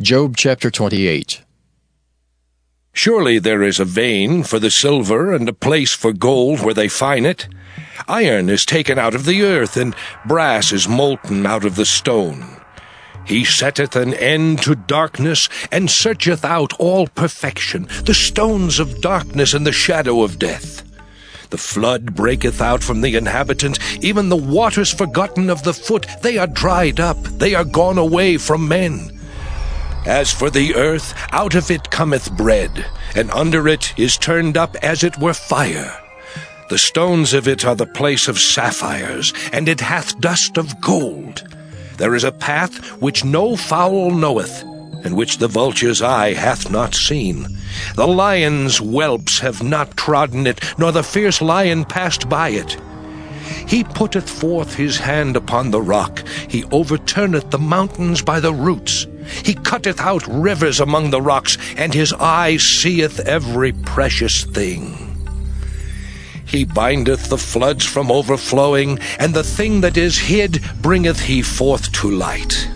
Job chapter 28. Surely there is a vein for the silver, and a place for gold where they find it. Iron is taken out of the earth, and brass is molten out of the stone. He setteth an end to darkness, and searcheth out all perfection, the stones of darkness and the shadow of death. The flood breaketh out from the inhabitant, even the waters forgotten of the foot. They are dried up, they are gone away from men. As for the earth, out of it cometh bread, and under it is turned up as it were fire. The stones of it are the place of sapphires, and it hath dust of gold. There is a path which no fowl knoweth, and which the vulture's eye hath not seen. The lion's whelps have not trodden it, nor the fierce lion passed by it. He putteth forth his hand upon the rock. He overturneth the mountains by the roots. He cutteth out rivers among the rocks, and his eye seeth every precious thing. He bindeth the floods from overflowing, and the thing that is hid bringeth he forth to light.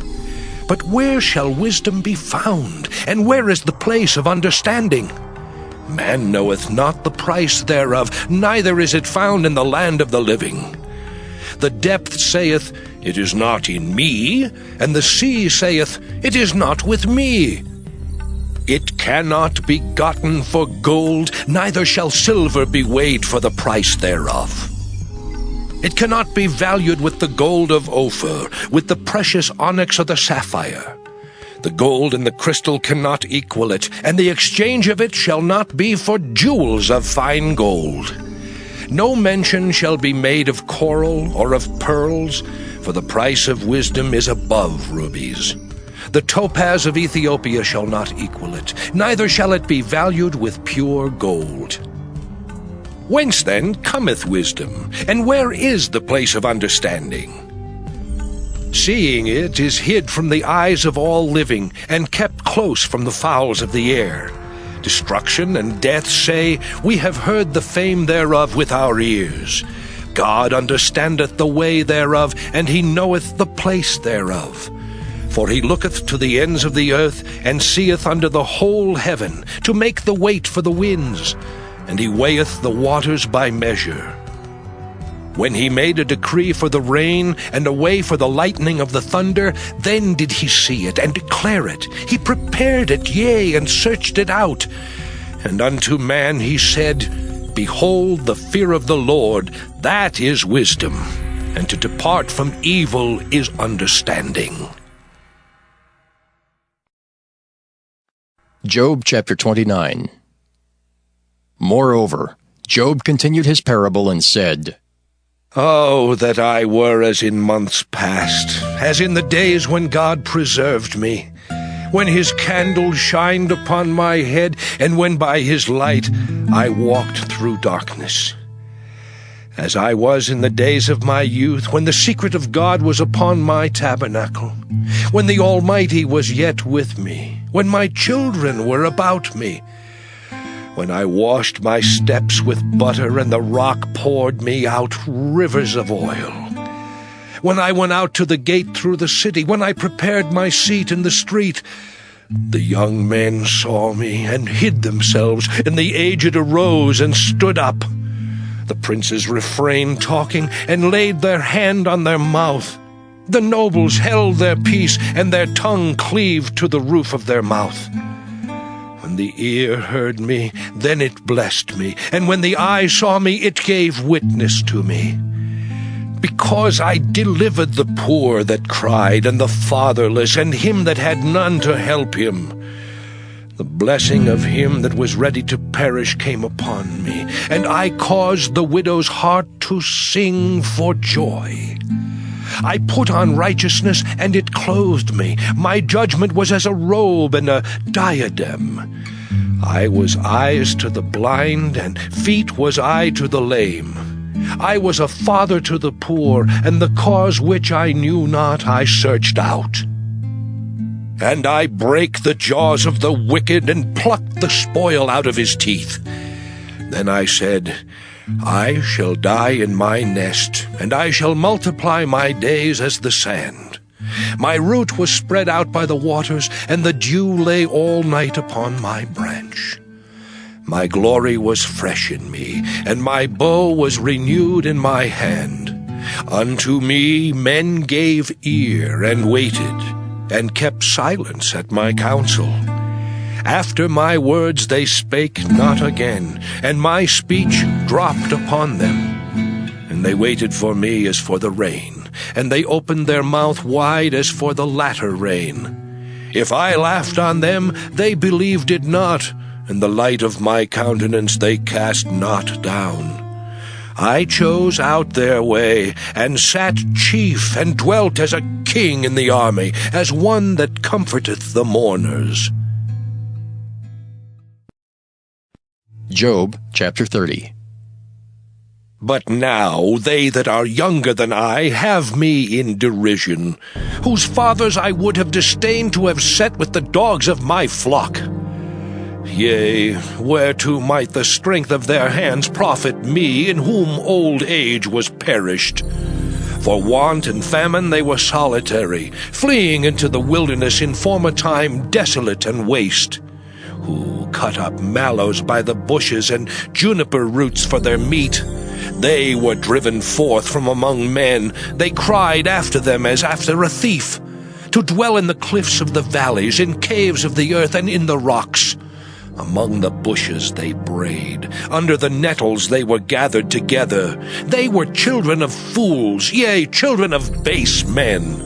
But where shall wisdom be found, and where is the place of understanding? Man knoweth not the price thereof, neither is it found in the land of the living. The depth saith, It is not in me, and the sea saith, It is not with me. It cannot be gotten for gold, neither shall silver be weighed for the price thereof. It cannot be valued with the gold of Ophir, with the precious onyx or the sapphire. The gold and the crystal cannot equal it, and the exchange of it shall not be for jewels of fine gold. No mention shall be made of coral or of pearls, for the price of wisdom is above rubies. The topaz of Ethiopia shall not equal it, neither shall it be valued with pure gold. Whence then cometh wisdom, and where is the place of understanding? Seeing it is hid from the eyes of all living, and kept close from the fowls of the air. Destruction and death say, We have heard the fame thereof with our ears. God understandeth the way thereof, and he knoweth the place thereof. For he looketh to the ends of the earth, and seeth under the whole heaven, to make the weight for the winds, and he weigheth the waters by measure. When he made a decree for the rain, and a way for the lightning of the thunder, then did he see it, and declare it. He prepared it, yea, and searched it out. And unto man he said, Behold, the fear of the Lord, that is wisdom, and to depart from evil is understanding. Job chapter 29. Moreover, Job continued his parable and said, Oh, that I were as in months past, as in the days when God preserved me, when his candle shined upon my head, and when by his light I walked through darkness. As I was in the days of my youth, when the secret of God was upon my tabernacle, when the Almighty was yet with me, when my children were about me, when I washed my steps with butter, and the rock poured me out rivers of oil. When I went out to the gate through the city, when I prepared my seat in the street, the young men saw me and hid themselves, and the aged arose and stood up. The princes refrained talking, and laid their hand on their mouth. The nobles held their peace, and their tongue cleaved to the roof of their mouth. When the ear heard me, then it blessed me, and when the eye saw me, it gave witness to me. Because I delivered the poor that cried, and the fatherless, and him that had none to help him. The blessing of him that was ready to perish came upon me, and I caused the widow's heart to sing for joy. I put on righteousness, and it clothed me. My judgment was as a robe and a diadem. I was eyes to the blind, and feet was I to the lame. I was a father to the poor, and the cause which I knew not I searched out. And I brake the jaws of the wicked, and plucked the spoil out of his teeth. Then I said, I shall die in my nest, and I shall multiply my days as the sand. My root was spread out by the waters, and the dew lay all night upon my branch. My glory was fresh in me, and my bow was renewed in my hand. Unto me men gave ear, and waited, and kept silence at my counsel. After my words they spake not again, and my speech dropped upon them. And they waited for me as for the rain, and they opened their mouth wide as for the latter rain. If I laughed on them, they believed it not, and the light of my countenance they cast not down. I chose out their way, and sat chief, and dwelt as a king in the army, as one that comforteth the mourners. Job chapter 30. But now they that are younger than I have me in derision, whose fathers I would have disdained to have set with the dogs of my flock. Yea, whereto might the strength of their hands profit me, in whom old age was perished? For want and famine they were solitary, fleeing into the wilderness in former time desolate and waste, who cut up mallows by the bushes and juniper roots for their meat. They were driven forth from among men. They cried after them as after a thief, to dwell in the cliffs of the valleys, in caves of the earth, and in the rocks. Among the bushes they brayed, under the nettles they were gathered together. They were children of fools, yea, children of base men.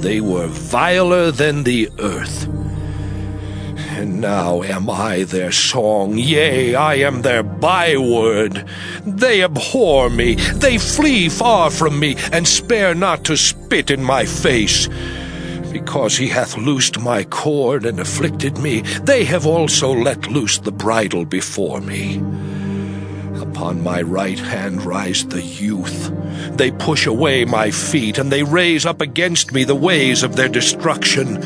They were viler than the earth. And now am I their song, yea, I am their byword. They abhor me, they flee far from me, and spare not to spit in my face. Because he hath loosed my cord and afflicted me, they have also let loose the bridle before me. Upon my right hand rise the youth. They push away my feet, and they raise up against me the ways of their destruction.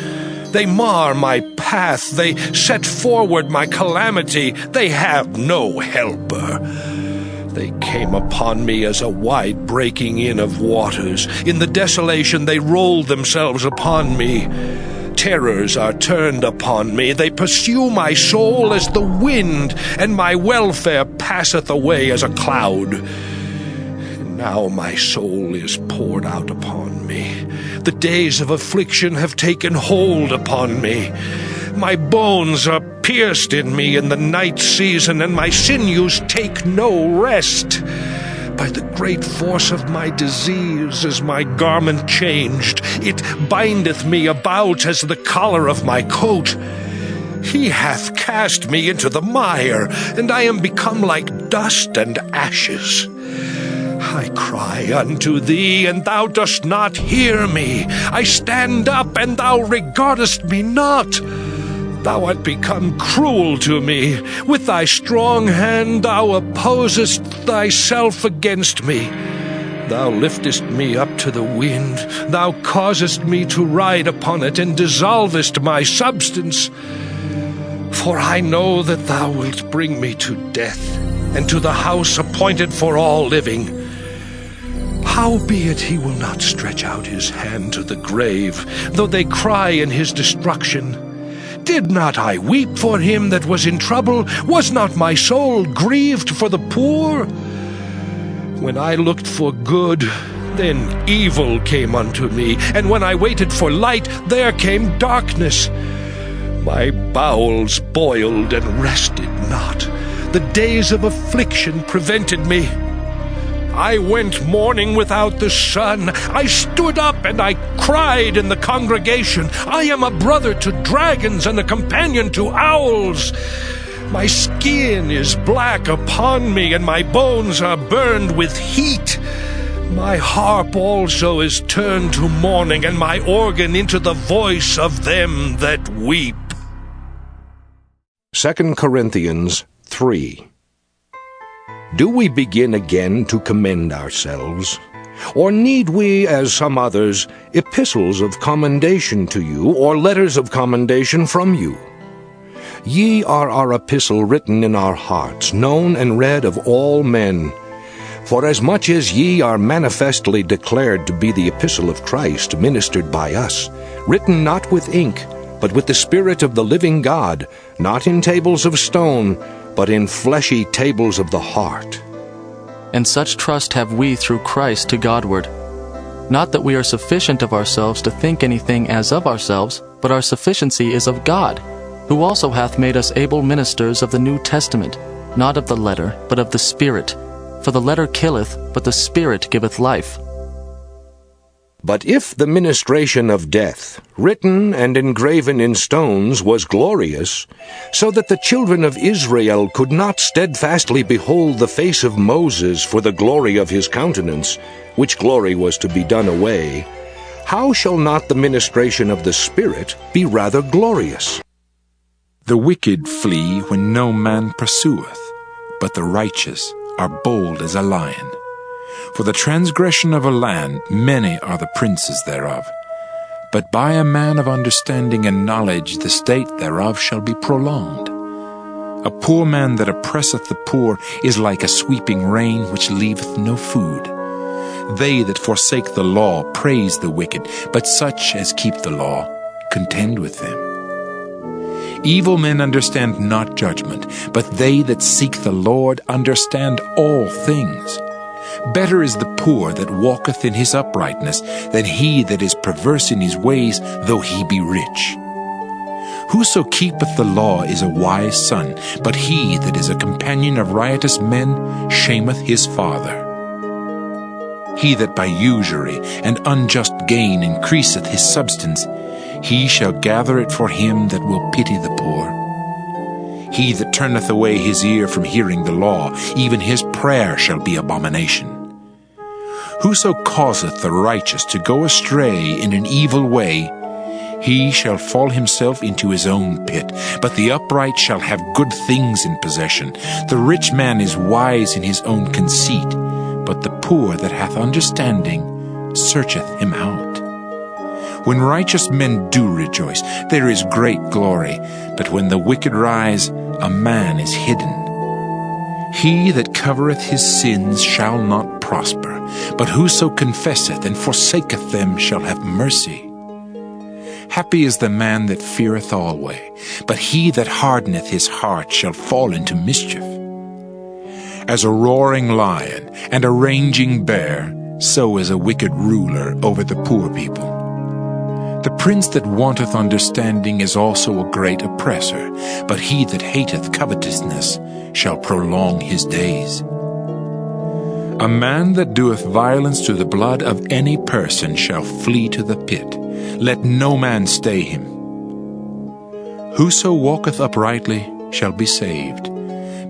They mar my path, they set forward my calamity, they have no helper. They came upon me as a wide breaking in of waters. In the desolation they rolled themselves upon me. Terrors are turned upon me, they pursue my soul as the wind, and my welfare passeth away as a cloud. And now my soul is poured out upon me. The days of affliction have taken hold upon me. My bones are pierced in me in the night season, and my sinews take no rest. By the great force of my disease is my garment changed. It bindeth me about as the collar of my coat. He hath cast me into the mire, and I am become like dust and ashes. I cry unto thee, and thou dost not hear me. I stand up, and thou regardest me not. Thou art become cruel to me. With thy strong hand thou opposest thyself against me. Thou liftest me up to the wind. Thou causest me to ride upon it, and dissolvest my substance. For I know that thou wilt bring me to death, and to the house appointed for all living. Howbeit he will not stretch out his hand to the grave, though they cry in his destruction. Did not I weep for him that was in trouble? Was not my soul grieved for the poor? When I looked for good, then evil came unto me, and when I waited for light, there came darkness. My bowels boiled and rested not. The days of affliction prevented me. I went mourning without the sun. I stood up and I cried in the congregation. I am a brother to dragons and a companion to owls. My skin is black upon me, and my bones are burned with heat. My harp also is turned to mourning, and my organ into the voice of them that weep. 2 Corinthians 3. Do we begin again to commend ourselves? Or need we, as some others, epistles of commendation to you, or letters of commendation from you? Ye are our epistle written in our hearts, known and read of all men. Forasmuch as ye are manifestly declared to be the epistle of Christ, ministered by us, written not with ink, but with the Spirit of the living God, not in tables of stone, but in fleshy tables of the heart. And such trust have we through Christ to Godward. Not that we are sufficient of ourselves to think anything as of ourselves, but our sufficiency is of God, who also hath made us able ministers of the New Testament, not of the letter, but of the Spirit. For the letter killeth, but the Spirit giveth life. But if the ministration of death, written and engraven in stones, was glorious, so that the children of Israel could not steadfastly behold the face of Moses for the glory of his countenance, which glory was to be done away, how shall not the ministration of the Spirit be rather glorious? The wicked flee when no man pursueth, but the righteous are bold as a lion. For the transgression of a land many are the princes thereof. But by a man of understanding and knowledge the state thereof shall be prolonged. A poor man that oppresseth the poor is like a sweeping rain which leaveth no food. They that forsake the law praise the wicked, but such as keep the law contend with them. Evil men understand not judgment, but they that seek the Lord understand all things. Better is the poor that walketh in his uprightness than he that is perverse in his ways, though he be rich. Whoso keepeth the law is a wise son, but he that is a companion of riotous men shameth his father. He that by usury and unjust gain increaseth his substance, he shall gather it for him that will pity the poor. He that turneth away his ear from hearing the law, even his prayer shall be abomination. Whoso causeth the righteous to go astray in an evil way, he shall fall himself into his own pit. But the upright shall have good things in possession. The rich man is wise in his own conceit, but the poor that hath understanding searcheth him out. When righteous men do rejoice, there is great glory, but when the wicked rise, a man is hidden. He that covereth his sins shall not prosper, but whoso confesseth and forsaketh them shall have mercy. Happy is the man that feareth alway, but he that hardeneth his heart shall fall into mischief. As a roaring lion and a raging bear, so is a wicked ruler over the poor people. The prince that wanteth understanding is also a great oppressor, but he that hateth covetousness shall prolong his days. A man that doeth violence to the blood of any person shall flee to the pit. Let no man stay him. Whoso walketh uprightly shall be saved,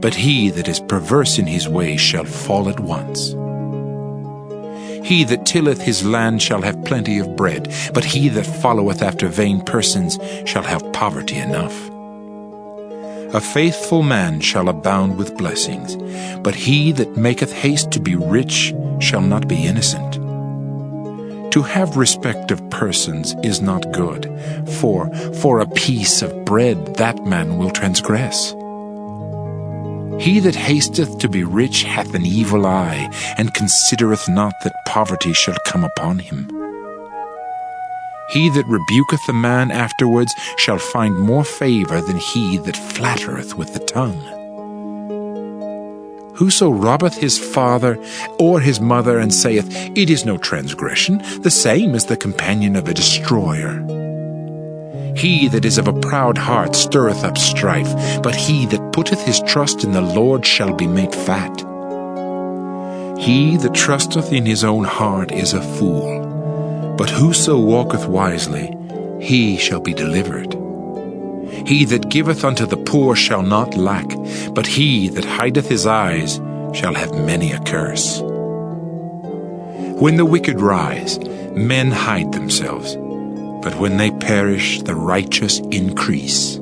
but he that is perverse in his ways shall fall at once. He that tilleth his land shall have plenty of bread, but he that followeth after vain persons shall have poverty enough. A faithful man shall abound with blessings, but he that maketh haste to be rich shall not be innocent. To have respect of persons is not good, for a piece of bread that man will transgress. He that hasteth to be rich hath an evil eye, and considereth not that poverty shall come upon him. He that rebuketh a man afterwards shall find more favor than he that flattereth with the tongue. Whoso robbeth his father or his mother, and saith, It is no transgression, the same is the companion of a destroyer. He that is of a proud heart stirreth up strife, but he that putteth his trust in the Lord shall be made fat. He that trusteth in his own heart is a fool, but whoso walketh wisely, he shall be delivered. He that giveth unto the poor shall not lack, but he that hideth his eyes shall have many a curse. When the wicked rise, men hide themselves, but when they perish, the righteous increase.